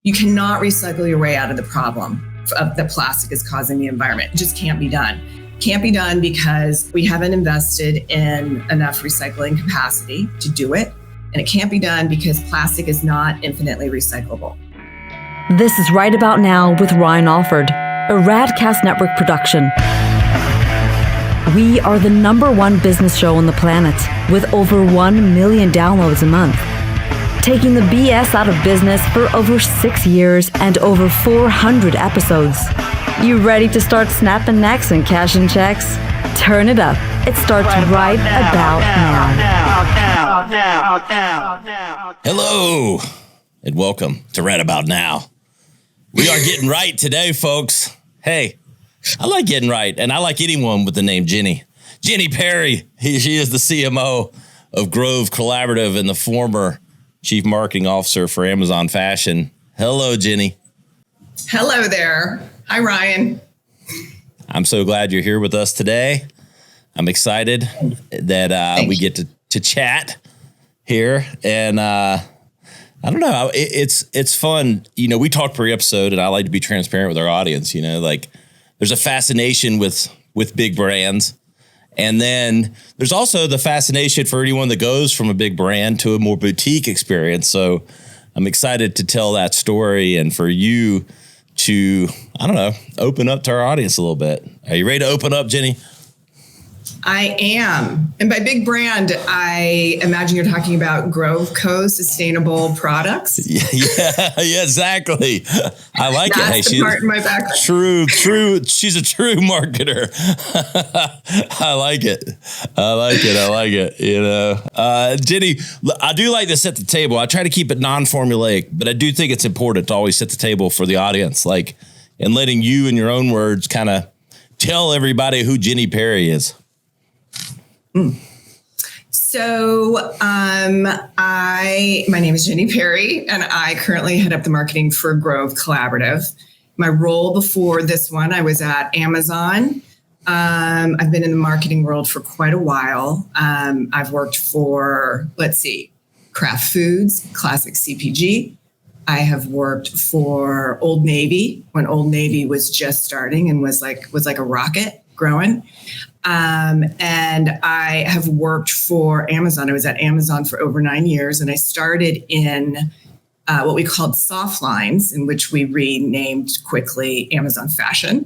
You cannot recycle your way out of the problem that plastic is causing the environment. It just can't be done. Can't be done because we haven't invested in enough recycling capacity to do it. And it can't be done because plastic is not infinitely recyclable. This is Right About Now with Ryan Alford, a Radcast Network production. We are the #1 business show on the planet with over 1 million downloads a month. Taking the BS out of business for over 6 years and over 400 episodes. You ready to start snapping necks and cashing checks? Turn it up. It starts right about now. Hello, and welcome to Right About Now. We are getting right today, folks. Hey, I like getting right, and I like anyone with the name Jennie. Jennie Perry, she is the CMO of Grove Collaborative and the former Chief Marketing Officer for Amazon Fashion. Hello, Jennie. Hello there. Hi, Ryan. I'm so glad you're here with us today. I'm excited that we get to chat here. And I don't know, it's fun. You know, we talk per episode, and I like to be transparent with our audience. You know, like there's a fascination with big brands. And then there's also the fascination for anyone that goes from a big brand to a more boutique experience. So I'm excited to tell that story and for you to, I don't know, open up to our audience a little bit. Are you ready to open up, Jennie? I am. And by big brand, I imagine you're talking about Grove Co. Sustainable Products. Yeah, exactly. I like That's it. Hey, the part in my background. True. She's a true marketer. I like it. You know, Jennie, I do like to set the table. I try to keep it non-formulaic, but I do think it's important to always set the table for the audience, like, and letting you in your own words kind of tell everybody who Jennie Perry is. So my name is Jennie Perry, and I currently head up the marketing for Grove Collaborative. My role before this one, I was at Amazon. I've been in the marketing world for quite a while. I've worked for, Kraft Foods, classic CPG. I have worked for Old Navy when Old Navy was just starting and was like a rocket growing. And I have worked for Amazon. I was at Amazon for over 9 years, and I started in what we called soft lines, in which we renamed quickly Amazon Fashion.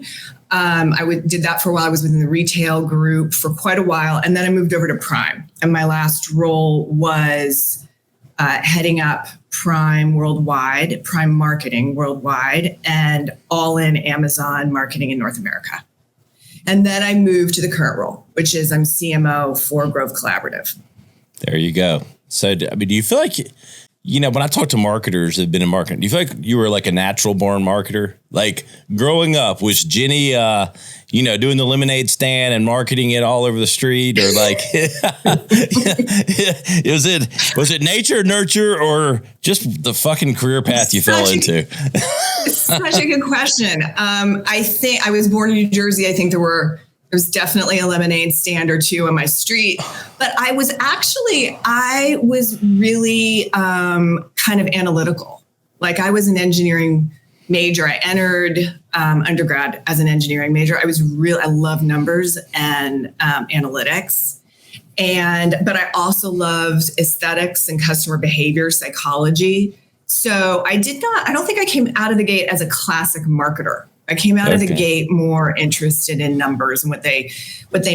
Did that for a while. I was within the retail group for quite a while, and then I moved over to Prime. And my last role was heading up Prime worldwide, Prime marketing worldwide, and all in Amazon marketing in North America. And then I moved to the current role, which is I'm CMO for Grove Collaborative. There you go. So, I mean, do you feel like, you know, when I talk to marketers that have been in marketing, do you feel like you were like a natural born marketer? Like growing up, was Jennie, doing the lemonade stand and marketing it all over the street, or like, was it nature, nurture, or just the fucking career path you fell into? Such a good question. I think I was born in New Jersey. I think there was definitely a lemonade stand or two on my street, but I was really kind of analytical. Like I was an engineering major. I entered undergrad as an engineering major. I love numbers and analytics. But I also loved aesthetics and customer behavior, psychology. So I don't think I came out of the gate as a classic marketer. I came out of the gate more interested in numbers and what they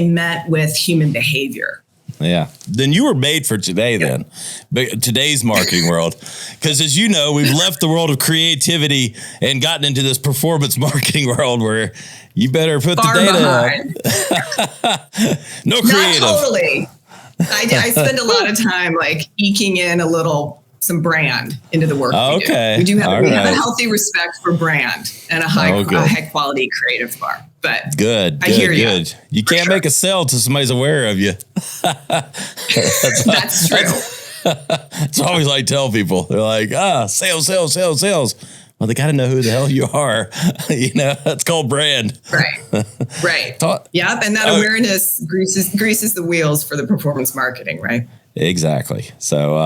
meant with human behavior. Yeah. Then you were made for today then, but today's marketing world. Because as you know, we've left the world of creativity and gotten into this performance marketing world where you better put the data up. No creative. Not totally. I spend a lot of time like eking in some brand into the work we do. We have a healthy respect for brand and a high quality creative bar. But good. I hear you. You can't make a sale till somebody's aware of you. That's true. It's always like tell people. They're like, sales. Well, they got to know who the hell you are. That's called brand. Right. Yep. And that awareness greases the wheels for the performance marketing, right? Exactly. So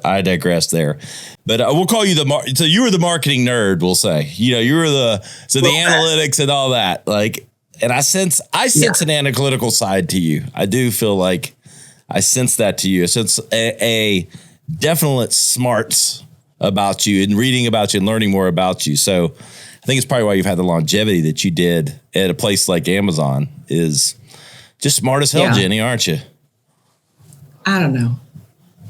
I digress there, but we'll call you so you were the marketing nerd. We'll say, you were the analytics and all that. Like, and I sense an analytical side to you. I do feel like I sense that to you. So it's a definite smarts about you and reading about you and learning more about you. So I think it's probably why you've had the longevity that you did at a place like Amazon. Is just smart as hell, Jennie, aren't you? I don't know.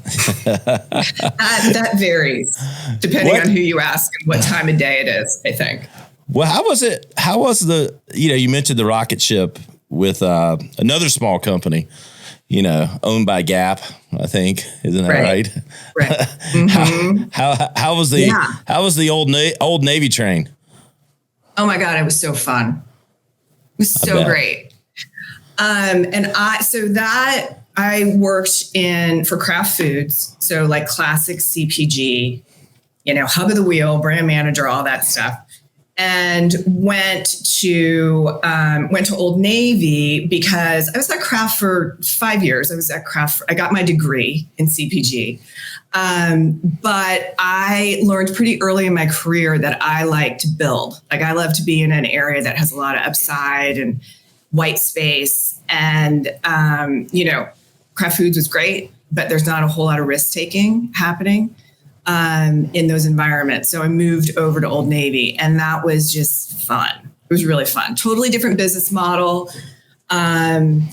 that varies depending on who you ask and what time of day it is, I think. Well, how was it? How was you mentioned the rocket ship with another small company, owned by Gap, I think. Isn't that right? Right. Mm-hmm. How was the old Navy train? Oh my God, it was so fun. It was so great. I worked for Kraft Foods. So like classic CPG, hub of the wheel, brand manager, all that stuff. And went to Old Navy because I was at Kraft for 5 years. I got my degree in CPG. But I learned pretty early in my career that I like to build. Like I love to be in an area that has a lot of upside and white space. And, Kraft Foods was great, but there's not a whole lot of risk taking happening in those environments. So I moved over to Old Navy, and that was just fun. It was really fun. Totally different business model. Wasn't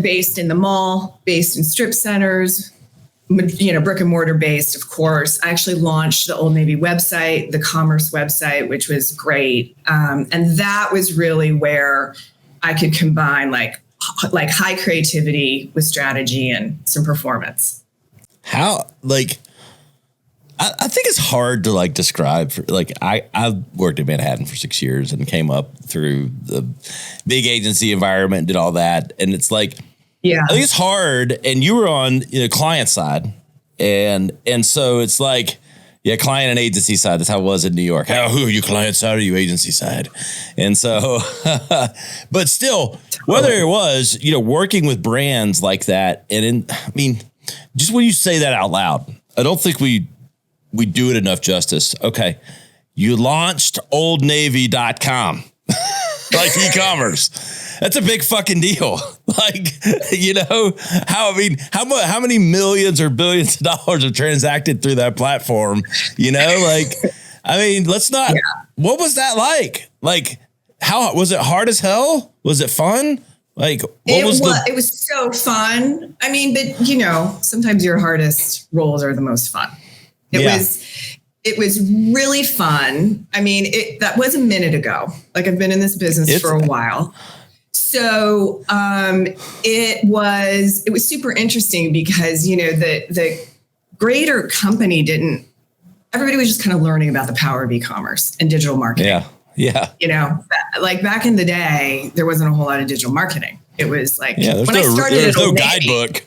based in the mall, based in strip centers, brick and mortar based, of course. I actually launched the Old Navy website, the commerce website, which was great. And that was really where I could combine like high creativity with strategy and some performance. How, I think it's hard to describe. I've worked in Manhattan for 6 years and came up through the big agency environment and did all that. And it's I think it's hard. And you were on the client side. And so it's client and agency side. That's how it was in New York. Who are you, client side or you agency side? And so, but still, whether it was, working with brands like that. And just when you say that out loud, I don't think we do it enough justice. Okay. You launched oldnavy.com, e-commerce. That's a big fucking deal. How many millions or billions of dollars are transacted through that platform? Let's not, what was that like? How was it? Hard as hell? Was it fun? It was so fun. But sometimes your hardest roles are the most fun. It was really fun. That was a minute ago. I've been in this business for a while. So it was super interesting because, the greater company everybody was just kind of learning about the power of e-commerce and digital marketing. Yeah. Back in the day, there wasn't a whole lot of digital marketing. It was when I started at Old Navy, guidebook.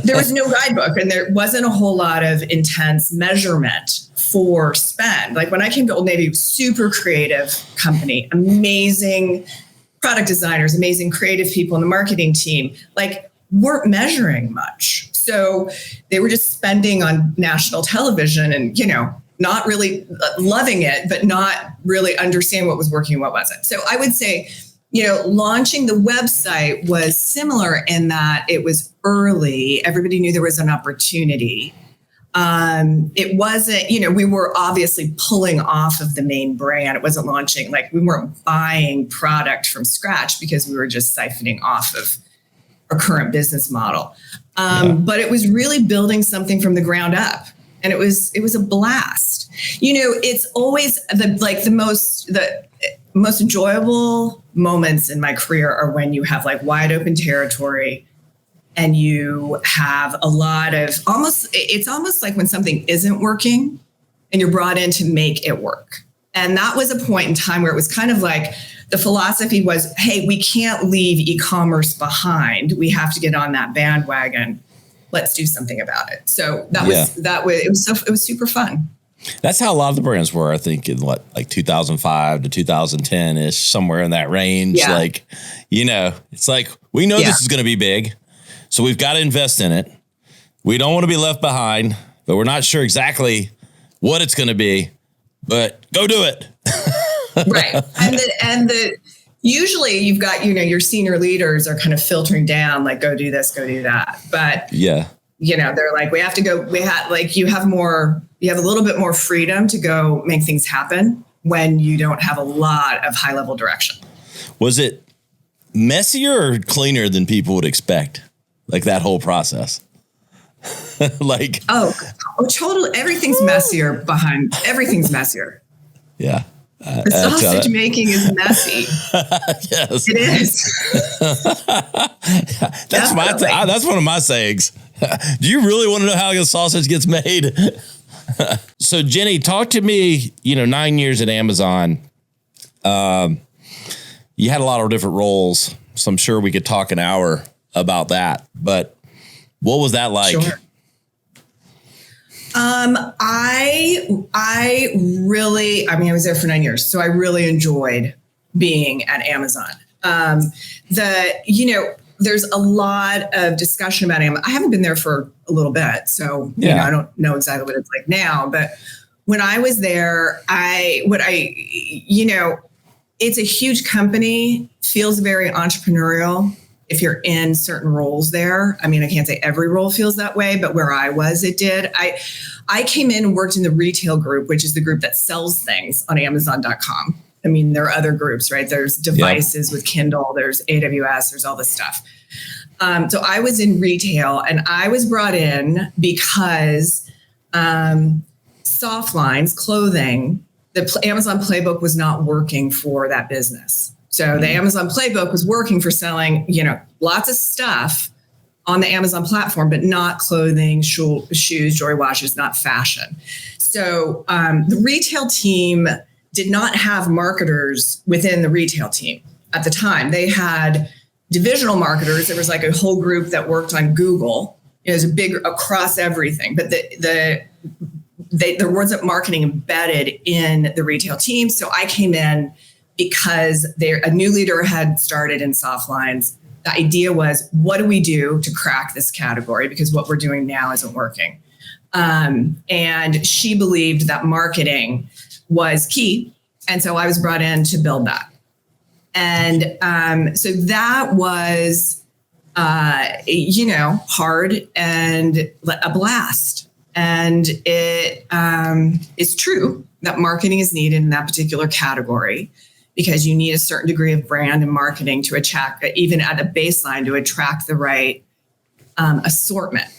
There was no guidebook, and there wasn't a whole lot of intense measurement for spend. When I came to Old Navy, super creative company, amazing product designers, amazing creative people in the marketing team, weren't measuring much. So they were just spending on national television and, not really loving it, but not really understanding what was working and what wasn't. So I would say, launching the website was similar in that it was early. Everybody knew there was an opportunity. It wasn't, we were obviously pulling off of the main brand. It wasn't launching, we weren't buying product from scratch because we were just siphoning off of our current business model. But it was really building something from the ground up. And it was a blast. It's always the most enjoyable moments in my career are when you have wide open territory and you have a lot of it's almost like when something isn't working and you're brought in to make it work. And that was a point in time where it was kind of the philosophy was, hey, we can't leave e-commerce behind. We have to get on that bandwagon. Let's do something about it. So it was super fun. That's how a lot of the brands were, I think, in 2005 to 2010 ish, somewhere in that range. Yeah. It's we know this is going to be big. So we've got to invest in it. We don't want to be left behind, but we're not sure exactly what it's going to be, but go do it. Right. And usually you've got, your senior leaders are kind of filtering down, like, go do this, go do that. But yeah, they're like, we have to go, you have a little bit more freedom to go make things happen when you don't have a lot of high level direction. Was it messier or cleaner than people would expect? Like that whole process? Like, oh, totally. Everything's messier. Yeah. The sausage making is messy. Yes, it is. That's one of my sayings. Do you really want to know how a sausage gets made? So Jennie, talk to me, 9 years at Amazon. You had a lot of different roles, so I'm sure we could talk an hour about that, but what was that like? Sure. I was there for 9 years, so I really enjoyed being at Amazon. There's a lot of discussion about Amazon. I haven't been there for a little bit, so I don't know exactly what it's like now, but when I was there, it's a huge company, feels very entrepreneurial. If you're in certain roles there, I can't say every role feels that way, but where I was, it did. I came in and worked in the retail group, which is the group that sells things on Amazon.com. There are other groups, right? There's devices with Kindle, there's AWS, there's all this stuff. So I was in retail, and I was brought in because soft lines, clothing, the Amazon playbook was not working for that business. So the Amazon playbook was working for selling, lots of stuff on the Amazon platform, but not clothing, shoes, jewelry, watches, not fashion. So the retail team did not have marketers within the retail team at the time. They had divisional marketers. There was like a whole group that worked on Google. It was a big across everything, but there wasn't marketing embedded in the retail team. So I came in because a new leader had started in soft lines. The idea was, what do we do to crack this category? Because what we're doing now isn't working. And she believed that marketing was key. And so I was brought in to build that. And so that was, hard and a blast. And it is true that marketing is needed in that particular category, because you need a certain degree of brand and marketing to attract, even at a baseline, to attract the right assortment.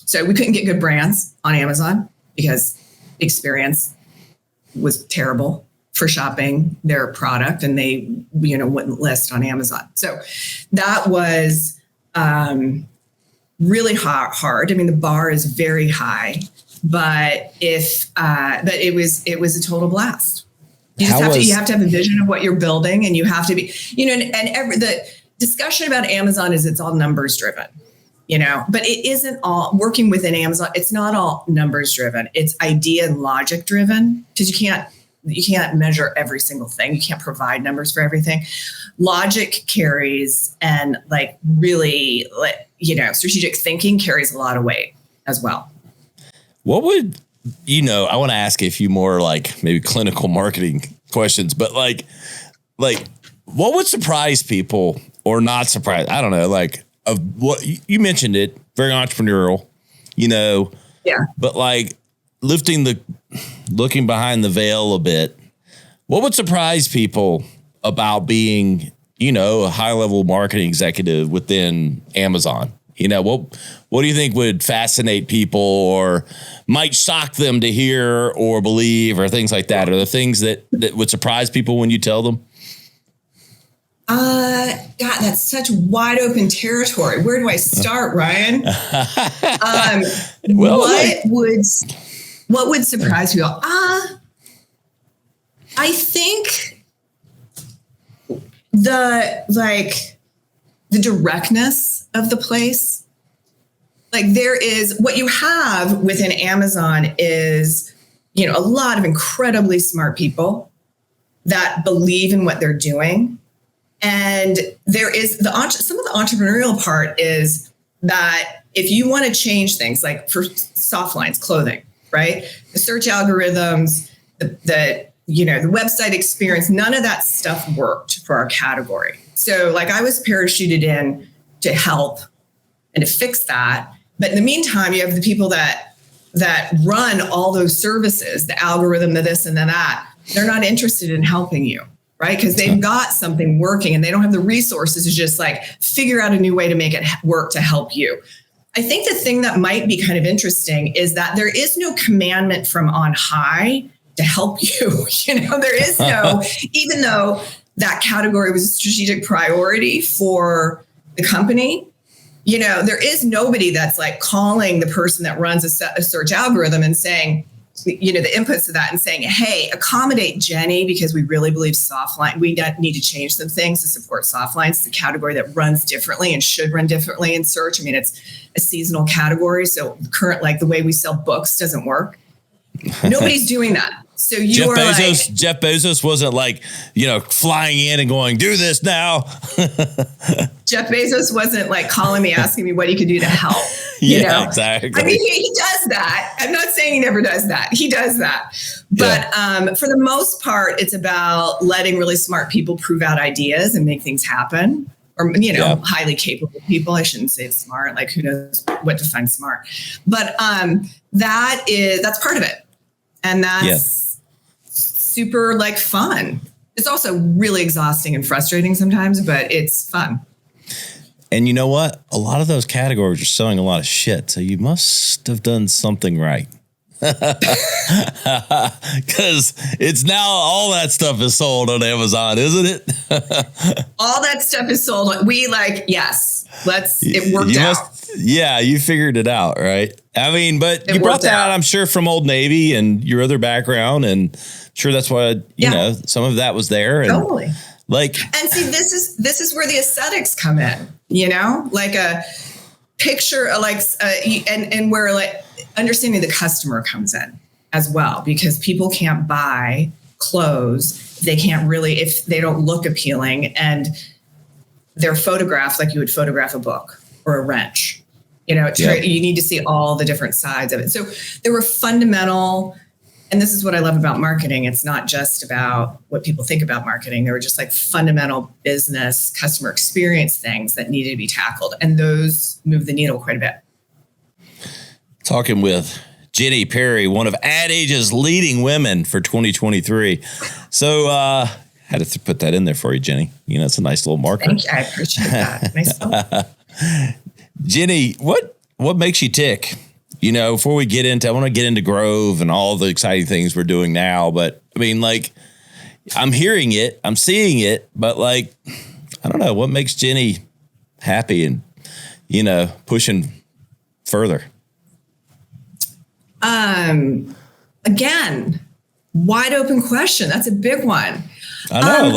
So we couldn't get good brands on Amazon because experience was terrible for shopping their product, and they wouldn't list on Amazon. So that was really hard. The bar is very high, but it was a total blast. You have to have a vision of what you're building, and you have to be, the discussion about Amazon is it's all numbers driven, but it isn't all working within Amazon. It's not all numbers driven. It's idea and logic driven, because you can't measure every single thing. You can't provide numbers for everything. Logic carries, and really, strategic thinking carries a lot of weight as well. What would, I want to ask a few more maybe clinical marketing questions, but what would surprise people or not surprise? I don't know, of what you mentioned it, very entrepreneurial, yeah, but looking behind the veil a bit, what would surprise people about being, a high level marketing executive within Amazon? What do you think would fascinate people or might shock them to hear or believe, or things like that? Are there things that would surprise people when you tell them? God, that's such wide open territory. Where do I start, Ryan? What would surprise you? I think the directness of the place. There is, what you have within Amazon is, a lot of incredibly smart people that believe in what they're doing. And there is some of the entrepreneurial part is that if you want to change things, like for soft lines, clothing, right? The search algorithms, the website experience, none of that stuff worked for our category. So like I was parachuted in to help and to fix that. But in the meantime, you have the people that run all those services, the algorithm, the this and the that. They're not interested in helping you, right? Because they've got something working and they don't have the resources to just like figure out a new way to make it work to help you. I think the thing that might be kind of interesting is that there is no commandment from on high to help you. There is no, even though that category was a strategic priority for the company, there is nobody that's like calling the person that runs a search algorithm and saying, the inputs to that and saying, hey, accommodate Jennie because we really believe softline. We need to change some things to support softlines. It's a category that runs differently and should run differently in search. I mean, it's a seasonal category. So the way we sell books doesn't work. Nobody's doing that. So Jeff Bezos wasn't like, flying in and going, do this now. Jeff Bezos wasn't like calling me, asking me what he could do to help. Exactly. I mean, he does that. I'm not saying he never does that. He does that. But for the most part, it's about letting really smart people prove out ideas and make things happen. Or, highly capable people. I shouldn't say smart, like who knows what defines smart. But that's part of it. And that's super like fun. It's also really exhausting and frustrating sometimes, but it's fun. And you know what? A lot of those categories are selling a lot of shit. So you must have done something right. Because it's now all that stuff is sold on Amazon, isn't it? All that stuff is sold. It worked out. You figured it out, right? I mean, but you brought that out, I'm sure, from Old Navy and your other background, and sure that's why some of that was there. And totally. And see, this is where the aesthetics come in. Like a picture, and where like understanding the customer comes in as well, because people can't buy clothes if they don't look appealing and they're photographed like you would photograph a book or a wrench. You need to see all the different sides of it. So there were fundamental, and this is what I love about marketing. It's not just about what people think about marketing. There were just like fundamental business customer experience things that needed to be tackled. And those move the needle quite a bit. Talking with Jennie Perry, one of Ad Age's leading women for 2023. So had to put that in there for you, Jennie. It's a nice little marker. Thank you. I appreciate that. Nice. Jennie, what makes you tick? Before we get into, I want to get into Grove and all the exciting things we're doing now. But I mean, like, I'm hearing it, I'm seeing it, but like, I don't know what makes Jennie happy and, pushing further. Again, wide open question. That's a big one. I know.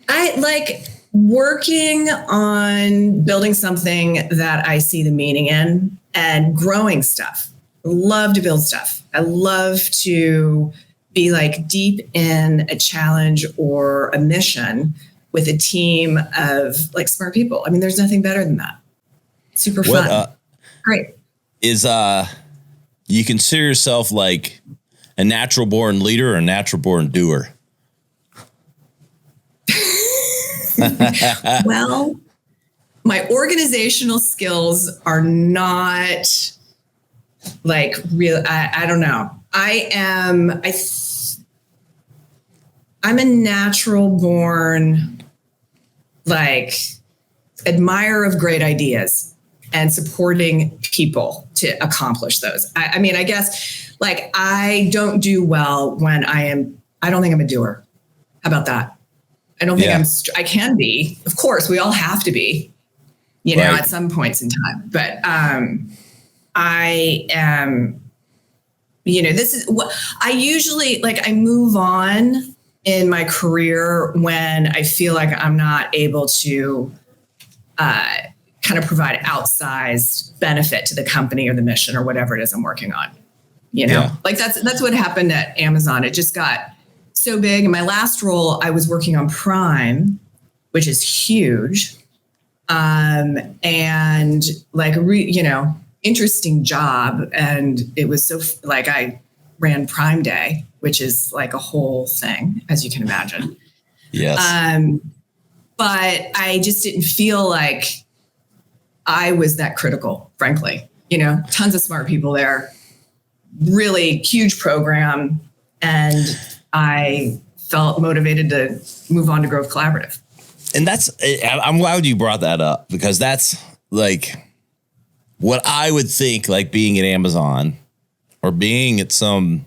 I like working on building something that I see the meaning in and growing stuff. I love to build stuff. I love to be like deep in a challenge or a mission with a team of like smart people. I mean, there's nothing better than that. Super fun. Great. You consider yourself like a natural born leader or a natural born doer? Well, my organizational skills are not like real. I don't know. I'm a natural born, like, admirer of great ideas and supporting people to accomplish those. I mean, I guess, like, I don't do well when I don't think I'm a doer. How about that? I don't think I can be. Of course, we all have to be, right, at some points in time. But I am, this is what I usually, like, I move on in my career when I feel like I'm not able to kind of provide outsized benefit to the company or the mission or whatever it is I'm working on. Like that's what happened at Amazon. It just got so big. In my last role, I was working on Prime, which is huge. and like, interesting job. And it was so like, I ran Prime Day, which is like a whole thing, as you can imagine. Yes. But I just didn't feel like I was that critical, frankly. Tons of smart people there, really huge program. And I felt motivated to move on to Grove Collaborative. And I'm glad you brought that up, because that's like what I would think, like being at Amazon or being at a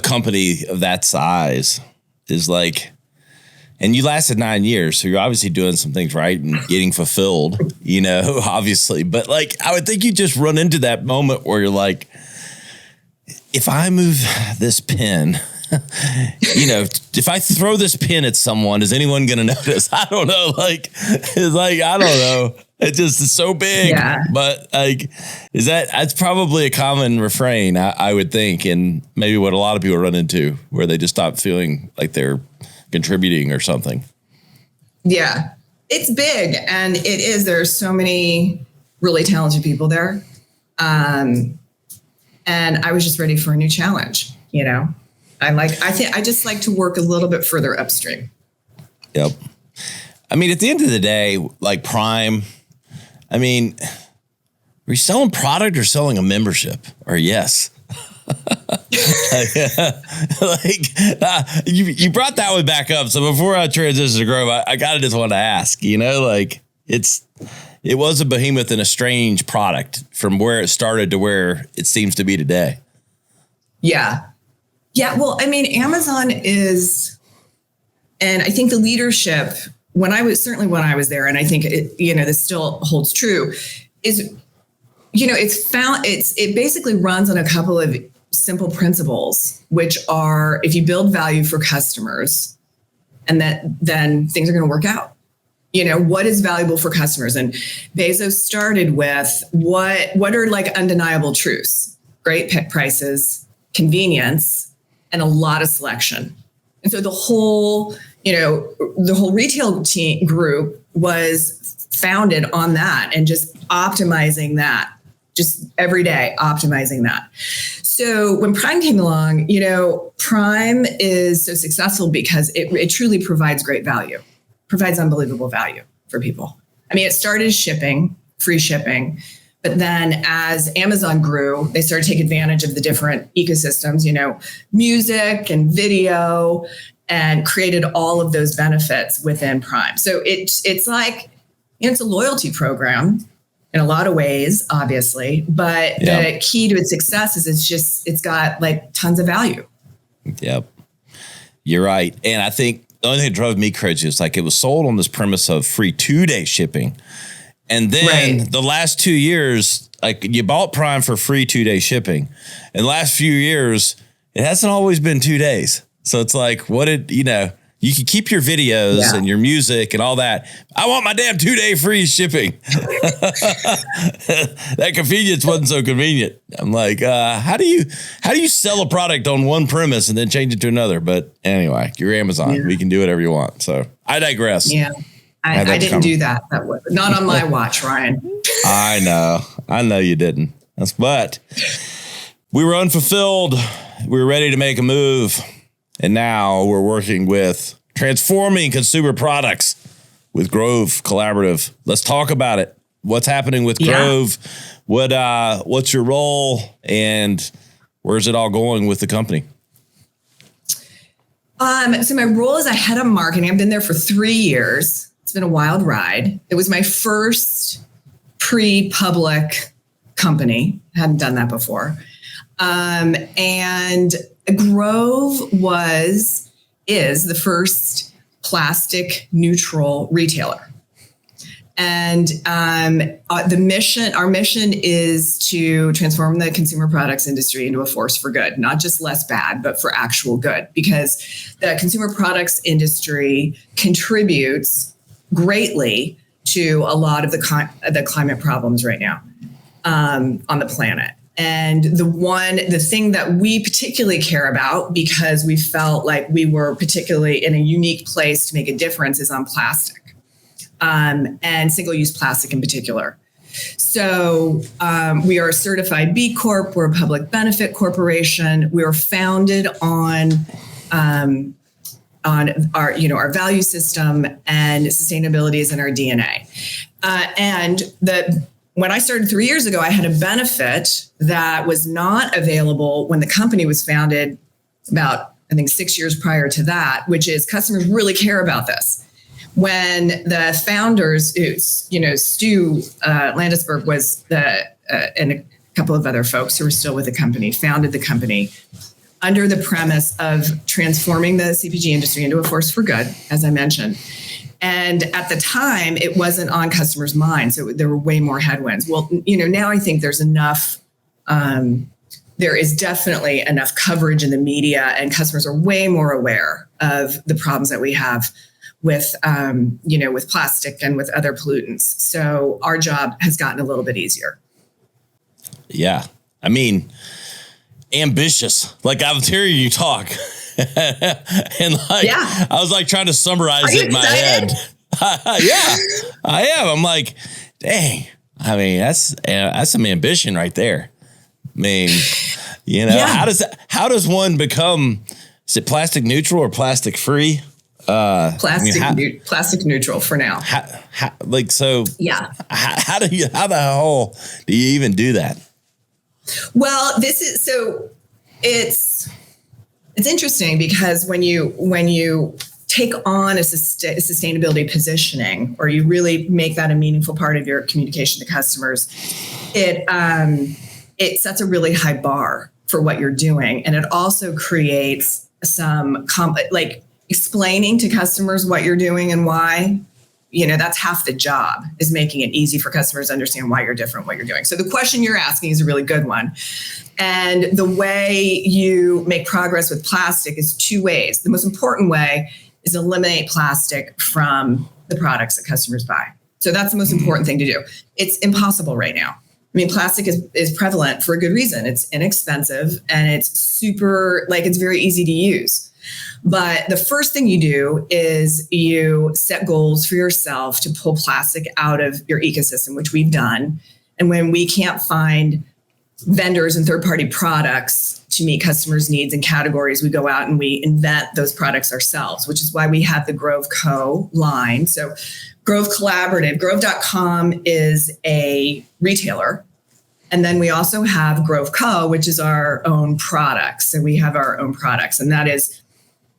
company of that size is like, and you lasted 9 years. So you're obviously doing some things right and getting fulfilled, obviously. But like, I would think you just run into that moment where you're like, if I move this pen, if I throw this pin at someone, is anyone going to notice? I don't know. It's like, I don't know. It just is so big. Yeah. But like, that's probably a common refrain, I would think. And maybe what a lot of people run into, where they just stop feeling like they're contributing or something. Yeah, it's big. And it is. There are so many really talented people there. And I was just ready for a new challenge, I just like to work a little bit further upstream. Yep. I mean, at the end of the day, like Prime, I mean, are you selling product or selling a membership? Or yes? You brought that one back up. So before I transition to Grove, I gotta just want to ask, it was a behemoth and a strange product from where it started to where it seems to be today. Yeah. Yeah. Well, I mean, Amazon is, and I think the leadership, when I was there, and I think this still holds true, is, it basically runs on a couple of simple principles, which are, if you build value for customers, and then things are going to work out. What is valuable for customers? And Bezos started with what are like undeniable truths: great pet prices, convenience, and a lot of selection. And so the whole retail team group was founded on that, and just optimizing that, just every day optimizing that. So when Prime came along, Prime is so successful because it truly provides great value, provides unbelievable value for people. I mean, it started as free shipping, but then as Amazon grew, they started to take advantage of the different ecosystems, music and video, and created all of those benefits within Prime. So it's like, it's a loyalty program in a lot of ways, obviously, but the key to its success is it's got like tons of value. Yep. You're right. And I think the only thing that drove me crazy is like, it was sold on this premise of free 2-day shipping. And then the last 2 years, like, you bought Prime for free 2-day shipping. In the last few years, it hasn't always been 2 days. So it's like, you can keep your videos and your music and all that. I want my damn 2-day free shipping. That convenience wasn't so convenient. I'm like, how do you sell a product on one premise and then change it to another? But anyway, you're Amazon. Yeah. We can do whatever you want. So I digress. Yeah. I didn't do that. That was not on my watch, Ryan. I know you didn't. But we were unfulfilled. We were ready to make a move. And now we're working with transforming consumer products with Grove Collaborative. Let's talk about it. What's happening with Grove? What's your role, and where's it all going with the company? So my role is a head of marketing. I've been there for 3 years. It's been a wild ride. It was my first pre-public company. Hadn't done that before. And Grove is the first plastic neutral retailer. And our mission is to transform the consumer products industry into a force for good, not just less bad, but for actual good, because the consumer products industry contributes greatly to a lot of the climate problems right now on the planet. And the thing that we particularly care about, because we felt like we were particularly in a unique place to make a difference, is on plastic. and single-use plastic in particular. So we are a certified B Corp. We're a public benefit corporation. We were founded on our value system, and sustainability is in our DNA. When I started 3 years ago, I had a benefit that was not available when the company was founded about, I think, 6 years prior to that, which is customers really care about this. When the founders, Stu Landesberg was and a couple of other folks who were still with the company, founded the company under the premise of transforming the CPG industry into a force for good, as I mentioned. And at the time, it wasn't on customers' minds. So there were way more headwinds. Well, now I think there's enough, there is definitely enough coverage in the media, and customers are way more aware of the problems that we have with, with plastic and with other pollutants. So our job has gotten a little bit easier. Yeah. I mean, ambitious. Like, I was hearing you talk. And I was like trying to summarize it in my head. Yeah, I am. I'm like, dang. I mean, that's some ambition right there. I mean, how does one become? Is it plastic neutral or plastic free? Plastic neutral for now. How the hell do you even do that? Well, it's interesting because when you take on a sustainability positioning, or you really make that a meaningful part of your communication to customers, it sets a really high bar for what you're doing, and it also creates some explaining to customers what you're doing and why. That's half the job, is making it easy for customers to understand why you're different, what you're doing. So the question you're asking is a really good one. And the way you make progress with plastic is two ways. The most important way is eliminate plastic from the products that customers buy. So that's the most important thing to do. It's impossible right now. I mean, plastic is prevalent for a good reason. It's inexpensive, and it's it's very easy to use. But the first thing you do is you set goals for yourself to pull plastic out of your ecosystem, which we've done. And when we can't find vendors and third-party products to meet customers' needs and categories, we go out and we invent those products ourselves, which is why we have the Grove Co. line. So Grove Collaborative, Grove.com is a retailer. And then we also have Grove Co., which is our own products. So we have our own products, and that is,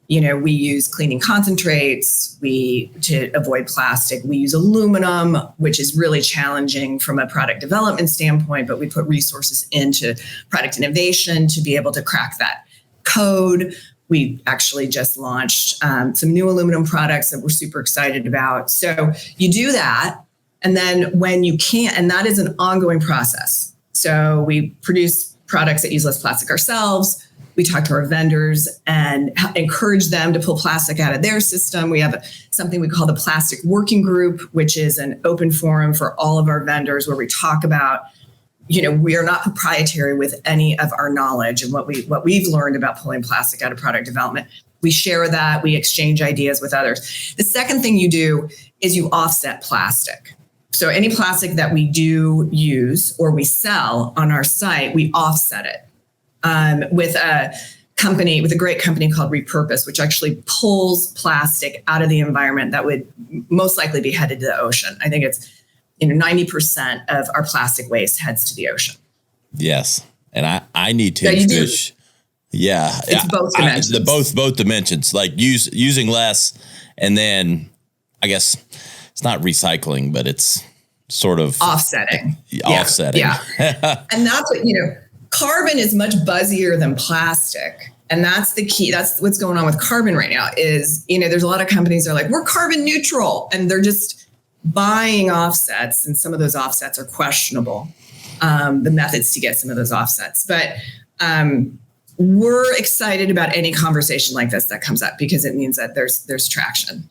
we use cleaning concentrates to avoid plastic. We use aluminum, which is really challenging from a product development standpoint, but we put resources into product innovation to be able to crack that code. We actually just launched some new aluminum products that we're super excited about. So you do that, and then when you can't, and that is an ongoing process. So we produce products that use less plastic ourselves. We talk to our vendors and encourage them to pull plastic out of their system. We have something we call the Plastic Working Group, which is an open forum for all of our vendors, where we talk about, we are not proprietary with any of our knowledge and what we've learned about pulling plastic out of product development. We share that. We exchange ideas with others. The second thing you do is you offset plastic. So any plastic that we do use or we sell on our site, we offset it. With a great company called Repurpose, which actually pulls plastic out of the environment that would most likely be headed to the ocean. I think it's 90% of our plastic waste heads to the ocean. Yes, and I need to introduce. Yeah, it's both dimensions. Both dimensions, like using less, and then I guess it's not recycling, but it's sort of offsetting. Offsetting. Yeah. And that's what carbon is much buzzier than plastic. And that's the key. That's what's going on with carbon right now is, there's a lot of companies that are like, we're carbon neutral, and they're just buying offsets. And some of those offsets are questionable, the methods to get some of those offsets. But we're excited about any conversation like this that comes up, because it means that there's traction.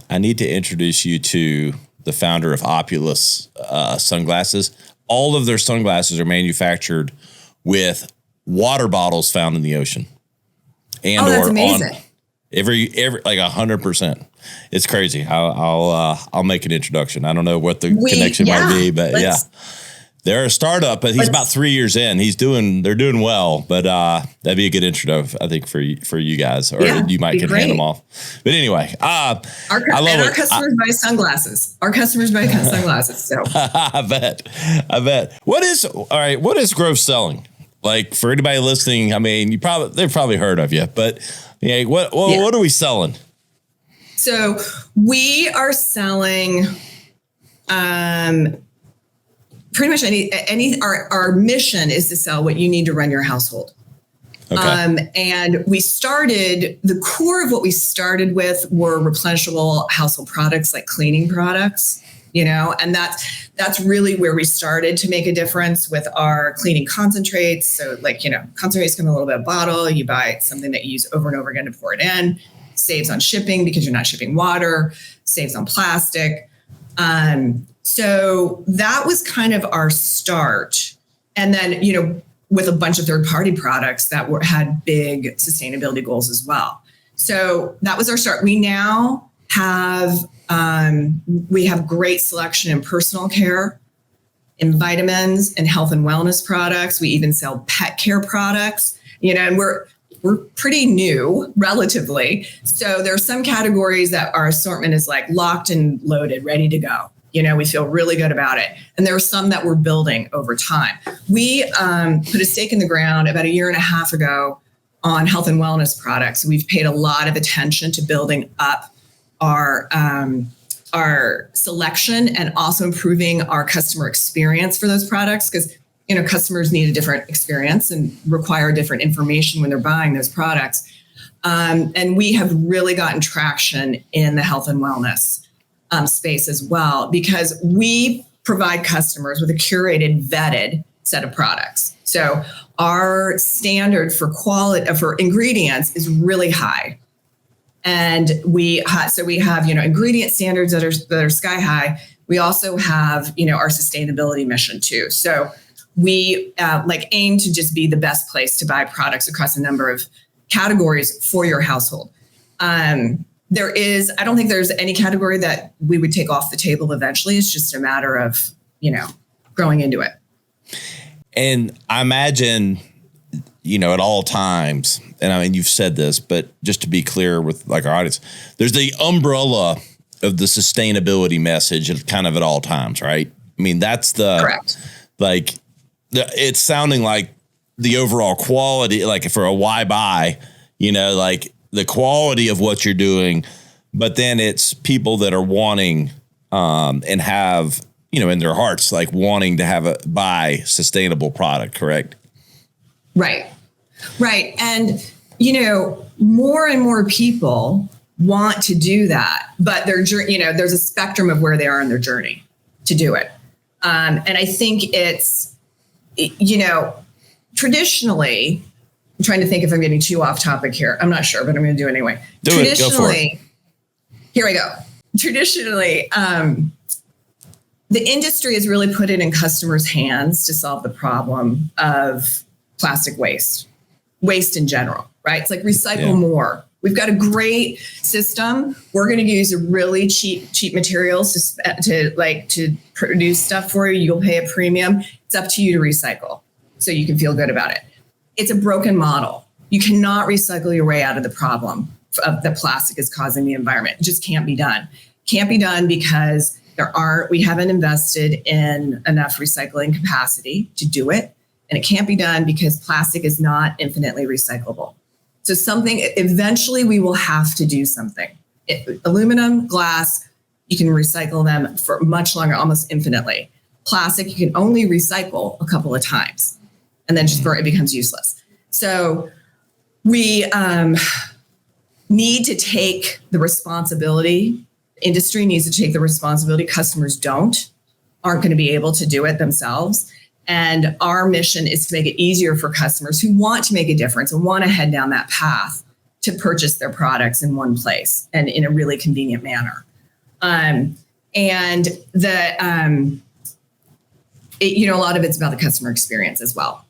I need to introduce you to the founder of Opulus sunglasses. All of their sunglasses are manufactured with water bottles found in the ocean, and that's amazing. Every like 100%. It's crazy. I'll make an introduction. I don't know what the connection might be, but they're a startup, but he's about 3 years in. They're doing well, but that'd be a good intro, I think, for you guys, or you might can hand them off. But anyway, our customers buy sunglasses. Our customers buy sunglasses. So I bet. What is Grove selling? Like, for anybody listening, I mean, they've probably heard of you, but what are we selling? So we are selling pretty much our mission is to sell what you need to run your household. Okay. And the core of what we started with were replenishable household products like cleaning products, and that's really where we started to make a difference with our cleaning concentrates. So concentrates come in a little bit of bottle. You buy something that you use over and over again to pour it in. Saves on shipping because you're not shipping water. Saves on plastic. So that was kind of our start. And then, with a bunch of third-party products that had big sustainability goals as well. So that was our start. We now have great selection in personal care, in vitamins, and health and wellness products. We even sell pet care products, and we're pretty new relatively. So there are some categories that our assortment is like locked and loaded, ready to go. We feel really good about it. And there are some that we're building over time. We put a stake in the ground about 1.5 years ago on health and wellness products. We've paid a lot of attention to building up our selection and also improving our customer experience for those products, because customers need a different experience and require different information when they're buying those products. And we have really gotten traction in the health and wellness space as well, because we provide customers with a curated, vetted set of products. So our standard for quality for ingredients is really high, and we have ingredient standards that are sky high. We also have our sustainability mission too. So we aim to just be the best place to buy products across a number of categories for your household. I don't think there's any category that we would take off the table eventually. It's just a matter of, growing into it. And I imagine, at all times, and I mean, you've said this, but just to be clear with our audience, there's the umbrella of the sustainability message kind of at all times, right? I mean, that's correct. It's sounding like the overall quality, like for a why buy, the quality of what you're doing, but then it's people that are wanting and have, in their hearts, like wanting to buy sustainable product, correct? Right. And, more and more people want to do that, but there's a spectrum of where they are in their journey to do it. And I think it's, traditionally, I'm trying to think if I'm getting too off topic here. I'm not sure, but I'm going to do it anyway. Go for it. Here we go. Traditionally, the industry has really put it in customers' hands to solve the problem of plastic waste in general, right? It's like recycle more. We've got a great system. We're going to use really cheap materials to produce stuff for you. You'll pay a premium. It's up to you to recycle, so you can feel good about it. It's a broken model. You cannot recycle your way out of the problem of the plastic is causing the environment. It just can't be done. Can't be done because we haven't invested in enough recycling capacity to do it. And it can't be done because plastic is not infinitely recyclable. So eventually we will have to do something. Aluminum, glass, you can recycle them for much longer, almost infinitely. Plastic, you can only recycle a couple of times, and then it becomes useless. So we need to take the responsibility. Industry needs to take the responsibility. Customers aren't going to be able to do it themselves. And our mission is to make it easier for customers who want to make a difference and want to head down that path to purchase their products in one place and in a really convenient manner. A lot of it's about the customer experience as well.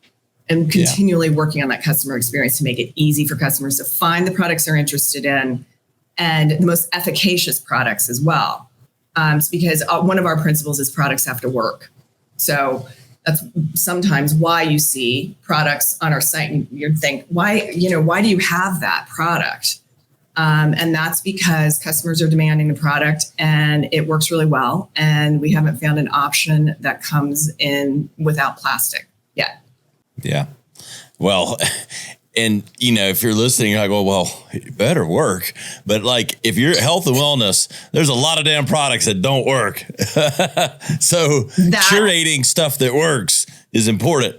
and continually working on that customer experience to make it easy for customers to find the products they're interested in and the most efficacious products as well. It's because one of our principles is products have to work. So that's sometimes why you see products on our site and you think, why do you have that product? And that's because customers are demanding the product and it works really well. And we haven't found an option that comes in without plastic yet. Yeah. Well, and if you're listening, you're like, well, it better work. But like, if you're health and wellness, there's a lot of damn products that don't work. So curating stuff that works is important.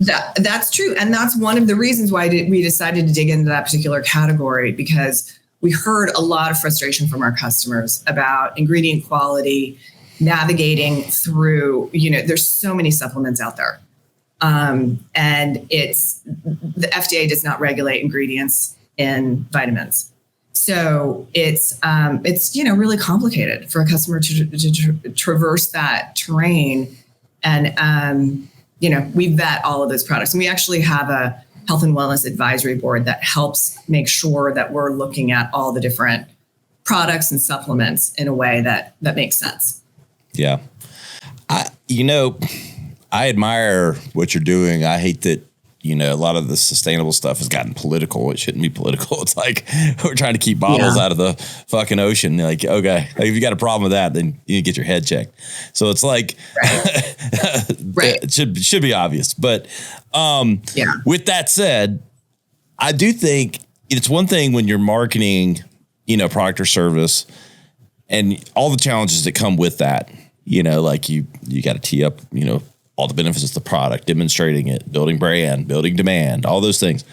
That's true. And that's one of the reasons why we decided to dig into that particular category, because we heard a lot of frustration from our customers about ingredient quality, navigating through, there's so many supplements out there. And the FDA does not regulate ingredients in vitamins. So it's really complicated for a customer to traverse that terrain. And, we vet all of those products. And we actually have a health and wellness advisory board that helps make sure that we're looking at all the different products and supplements in a way that makes sense. Yeah. I admire what you're doing. I hate that, a lot of the sustainable stuff has gotten political. It shouldn't be political. It's like we're trying to keep bottles out of the fucking ocean. Like, okay, if you got a problem with that, then you need to get your head checked. So it's like, right. It should be obvious. But with that said, I do think it's one thing when you're marketing, product or service and all the challenges that come with that, like you got to tee up, all the benefits of the product, demonstrating it, building brand, building demand, all those things.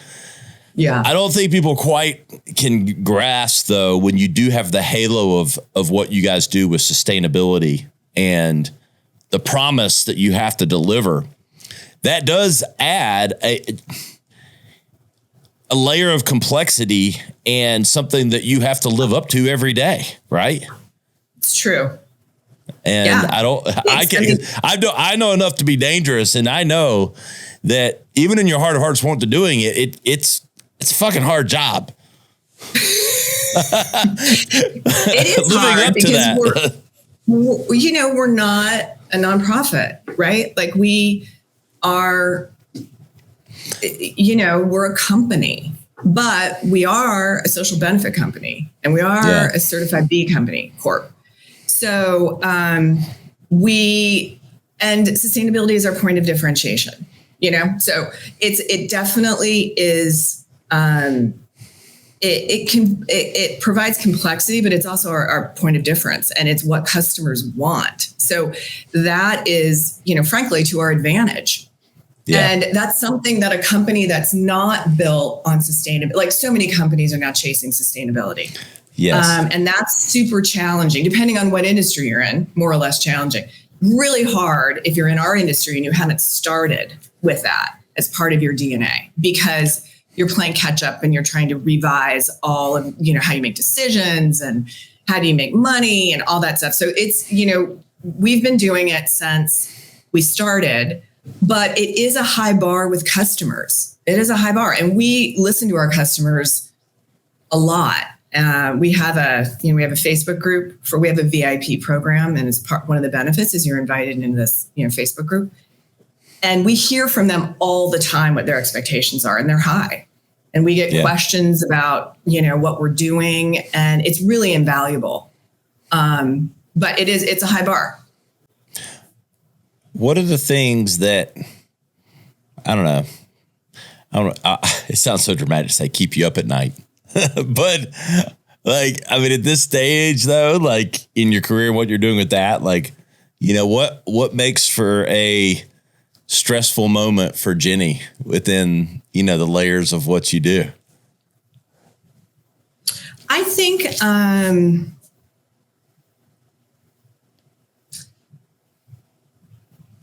Yeah. I don't think people quite can grasp, though, when you do have the halo of what you guys do with sustainability and the promise that you have to deliver. That does add a layer of complexity and something that you have to live up to every day, right? It's true. And I know enough to be dangerous. And I know that even in your heart of hearts wanting to doing it's a fucking hard job. It is hard because we're not a nonprofit, right? Like we are, we're a company, but we are a social benefit company and we are a certified B company, corp. So sustainability is our point of differentiation, so it definitely is, it provides complexity, but it's also our point of difference and it's what customers want. So that is, frankly, to our advantage. Yeah. And that's something that a company that's not built on sustainability, like so many companies are now chasing sustainability. Yes. And that's super challenging, depending on what industry you're in, more or less challenging. Really hard if you're in our industry and you haven't started with that as part of your DNA, because you're playing catch up and you're trying to revise all of, how you make decisions and how do you make money and all that stuff. So it's, we've been doing it since we started, but it is a high bar with customers. It is a high bar. And we listen to our customers a lot. We have a Facebook group we have a VIP program, and one of the benefits is you're invited into this, Facebook group. And we hear from them all the time what their expectations are, and they're high. And we get questions about, what we're doing, and it's really invaluable. But it's a high bar. What are the things that, I don't know, it sounds so dramatic to say keep you up at night. But at this stage though, like in your career and what you're doing with that, what makes for a stressful moment for Jennie within, the layers of what you do? I think,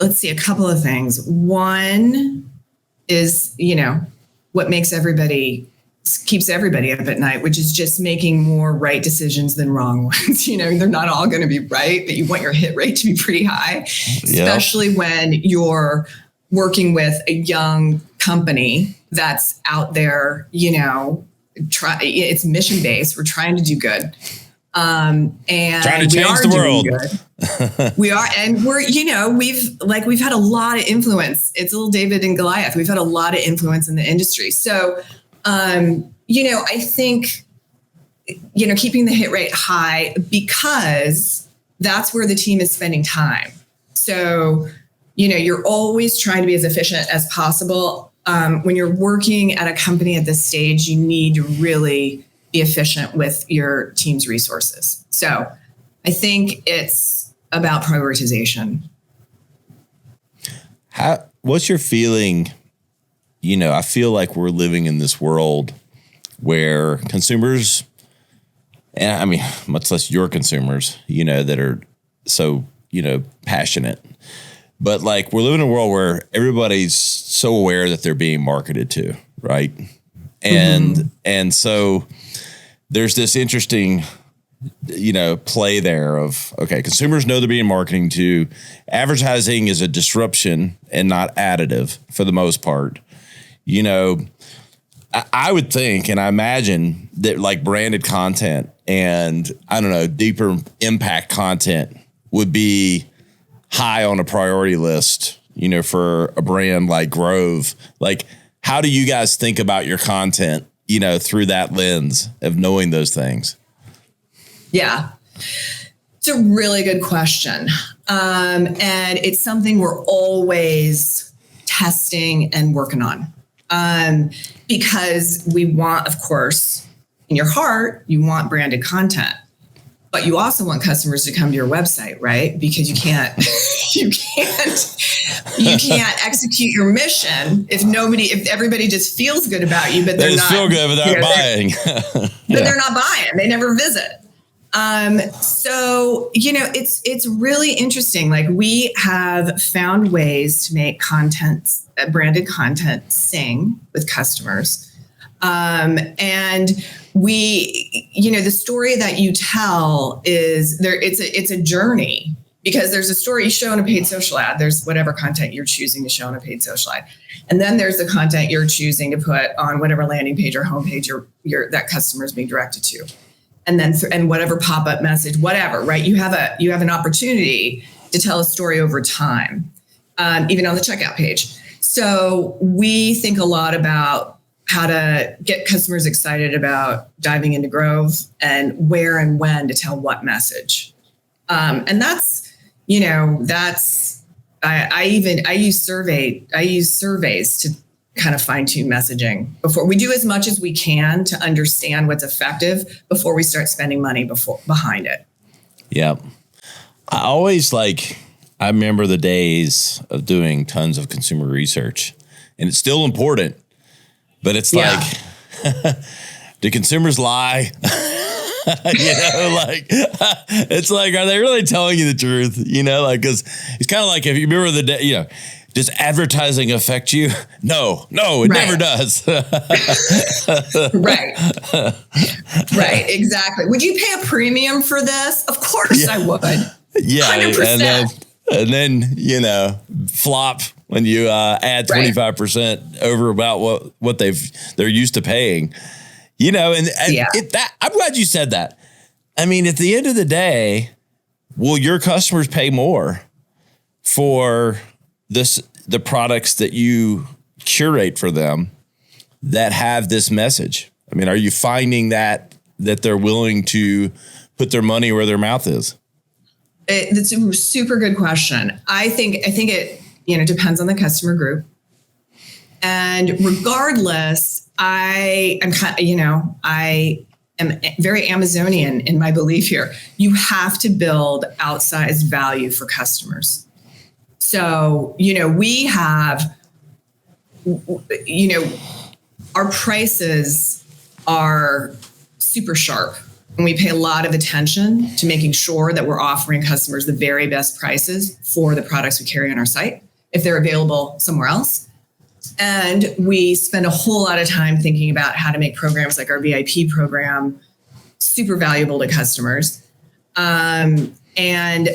let's see, a couple of things. One is, what keeps everybody up at night, which is just making more right decisions than wrong ones. They're not all going to be right, but you want your hit rate to be pretty high, especially when you're working with a young company that's out there, it's mission based. We're trying to do good. And trying to change the world. We are, and we've had a lot of influence. It's a little David and Goliath. We've had a lot of influence in the industry. So, I think, keeping the hit rate high because that's where the team is spending time. So, you're always trying to be as efficient as possible. When you're working at a company at this stage, you need to really be efficient with your team's resources. So I think it's about prioritization. What's your feeling? I feel like we're living in this world where consumers, and I mean, much less your consumers, that are so, passionate. But like we're living in a world where everybody's so aware that they're being marketed to, right? And so there's this interesting, play there of, okay, consumers know they're being marketed to. Advertising is a disruption and not additive for the most part. I would think and I imagine that like branded content and deeper impact content would be high on a priority list, for a brand like Grove. Like, how do you guys think about your content, through that lens of knowing those things? Yeah, it's a really good question. And it's something we're always testing and working on. Because we want, of course, in your heart, you want branded content. But you also want customers to come to your website, right? Because you can't execute your mission if everybody just feels good about you, but they just feel good without buying. But they're not buying. They never visit. So it's really interesting. Like we have found ways to make branded content sing with customers. And we, the story that you tell is there, it's a journey because there's a story you show in a paid social ad. There's whatever content you're choosing to show in a paid social ad. And then there's the content you're choosing to put on whatever landing page or homepage that customer is being directed to. And then, and whatever pop-up message, whatever, right? You have an opportunity to tell a story over time, even on the checkout page. So we think a lot about how to get customers excited about diving into Grove and where and when to tell what message. And I use surveys to kind of fine tune messaging before we do as much as we can to understand what's effective before we start spending money behind it. Yeah. I remember the days of doing tons of consumer research, and it's still important. But it's like, do consumers lie? It's like, are they really telling you the truth? Because it's kind of like, if you remember the day, does advertising affect you? No, it never does. Right, exactly. Would you pay a premium for this? Of course I would. Yeah, 100%. And then flop when you add 25% over about what they're used to paying, I'm glad you said that. I mean, at the end of the day, will your customers pay more for the products that you curate for them that have this message? I mean, are you finding that they're willing to put their money where their mouth is? That's a super good question. I think it depends on the customer group, and regardless, I am very Amazonian in my belief here. You have to build outsized value for customers. So we have our prices are super sharp. And we pay a lot of attention to making sure that we're offering customers the very best prices for the products we carry on our site, if they're available somewhere else. And we spend a whole lot of time thinking about how to make programs like our VIP program super valuable to customers, and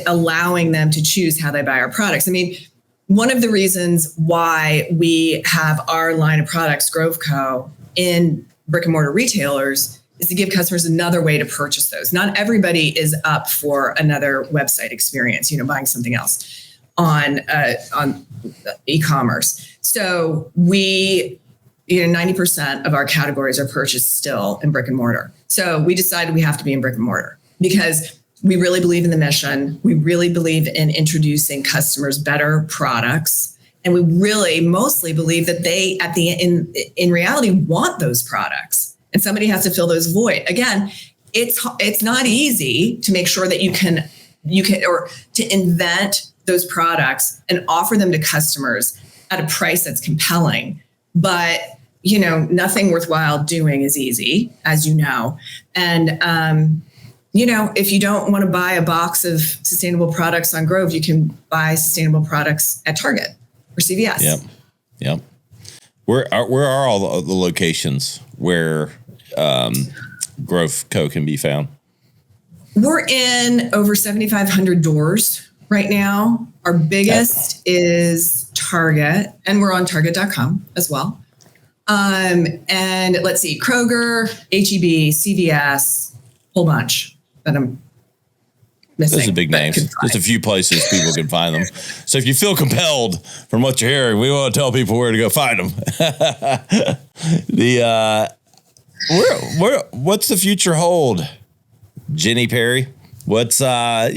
allowing them to choose how they buy our products. I mean, one of the reasons why we have our line of products, Grove Co., in brick and mortar retailers is to give customers another way to purchase those. Not everybody is up for another website experience, buying something else on e-commerce. So we, 90% of our categories are purchased still in brick and mortar. So we decided we have to be in brick and mortar because we really believe in the mission. We really believe in introducing customers better products. And we really mostly believe that they, in reality, want those products. And somebody has to fill those void. Again, it's not easy to make sure that you can, or to invent those products and offer them to customers at a price that's compelling. But, nothing worthwhile doing is easy, as you know. And, if you don't want to buy a box of sustainable products on Grove, you can buy sustainable products at Target or CVS. Yep. Where are all the locations where Grove Co. can be found? We're in over 7,500 doors right now. Our biggest is Target, and we're on Target.com as well. And let's see, Kroger, HEB, CVS, whole bunch that I'm missing. Those are big names. Just a few places people can find them. So if you feel compelled from what you're hearing, we want to tell people where to go find them. What's the future hold, Jennie Perry? What's where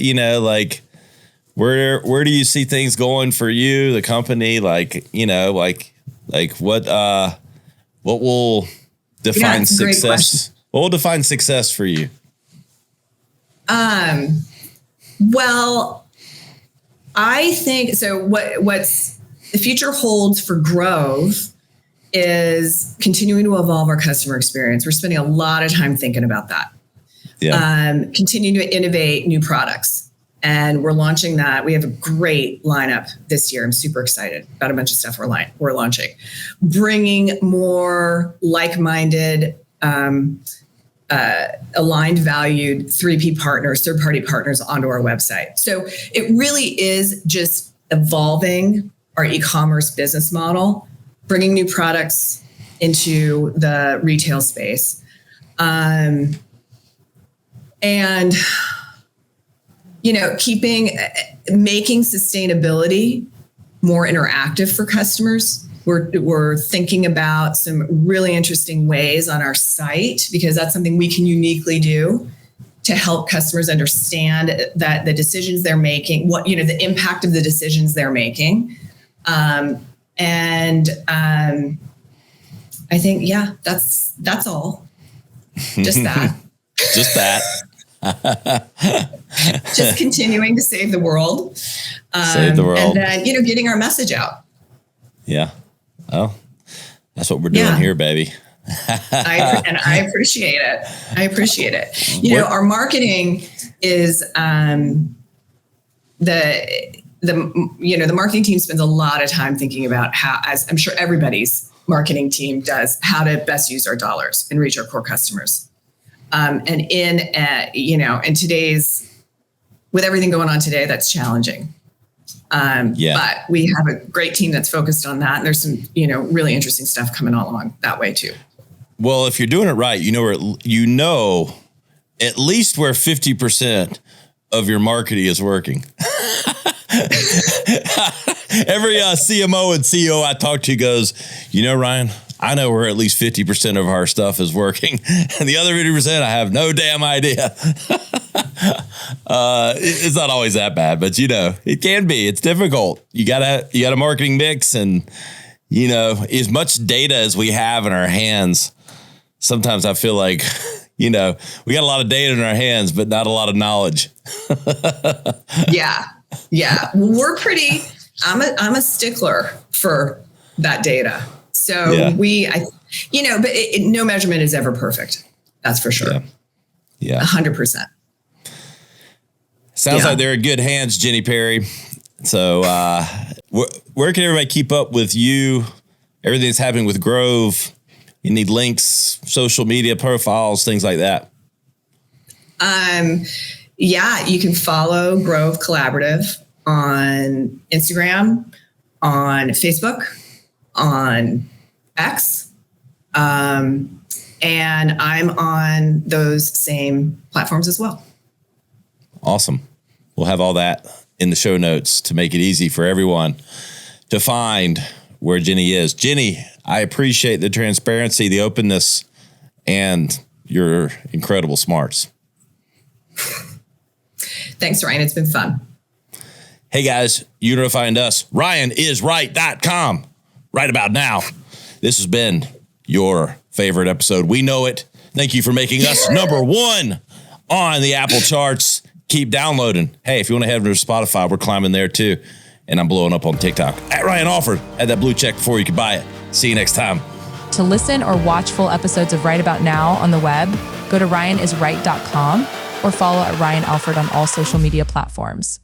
do you see things going for you, the company? What will define success? What will define success for you? Well, I think so. What's the future holds for Grove is continuing to evolve our customer experience. We're spending a lot of time thinking about that. Yeah. Continuing to innovate new products. And we're launching that. We have a great lineup this year. I'm super excited about a bunch of stuff we're launching. Bringing more like-minded, aligned, valued 3P partners, third-party partners onto our website. So it really is just evolving our e-commerce business model, bringing new products into the retail space. And, making sustainability more interactive for customers. We're thinking about some really interesting ways on our site because that's something we can uniquely do to help customers understand that the decisions they're making, the impact of the decisions they're making. I think, that's all. Just that. Just that. Just continuing to save the world. Save the world. And then, getting our message out. Yeah. Oh, that's what we're doing here, baby. I appreciate it. Our marketing is the marketing team spends a lot of time thinking about how, as I'm sure everybody's marketing team does, how to best use our dollars and reach our core customers. And in today's, with everything going on today, that's challenging. But we have a great team that's focused on that. And there's some, really interesting stuff coming along that way too. Well, if you're doing it right, at least where 50% of your marketing is working. Every CMO and CEO I talk to goes, Ryan, I know where at least 50% of our stuff is working. And the other 50%, I have no damn idea. It's not always that bad, but it can be. It's difficult. You got a marketing mix, and as much data as we have in our hands, sometimes I feel like, we got a lot of data in our hands, but not a lot of knowledge. Yeah. We're I'm a stickler for that data. So no measurement is ever perfect. That's for sure. Yeah. 100%. Sounds like they're in good hands, Jennie Perry. So where can everybody keep up with you? Everything that's happening with Grove. You need links, social media profiles, things like that. You can follow Grove Collaborative on Instagram. on Facebook, on X, and I'm on those same platforms as well. Awesome. We'll have all that in the show notes to make it easy for everyone to find where Jennie is. Jennie, I appreciate the transparency, the openness, and your incredible smarts. Thanks, Ryan. It's been fun. Hey guys, you know to find us, RyanIsRight.com, right about now. This has been your favorite episode. We know it. Thank you for making us number one on the Apple charts. Keep downloading. Hey, if you want to head over to Spotify, we're climbing there too. And I'm blowing up on TikTok. At Ryan Alford, had that blue check before you could buy it. See you next time. To listen or watch full episodes of Right About Now on the web, go to RyanIsRight.com or follow at Ryan Alford on all social media platforms.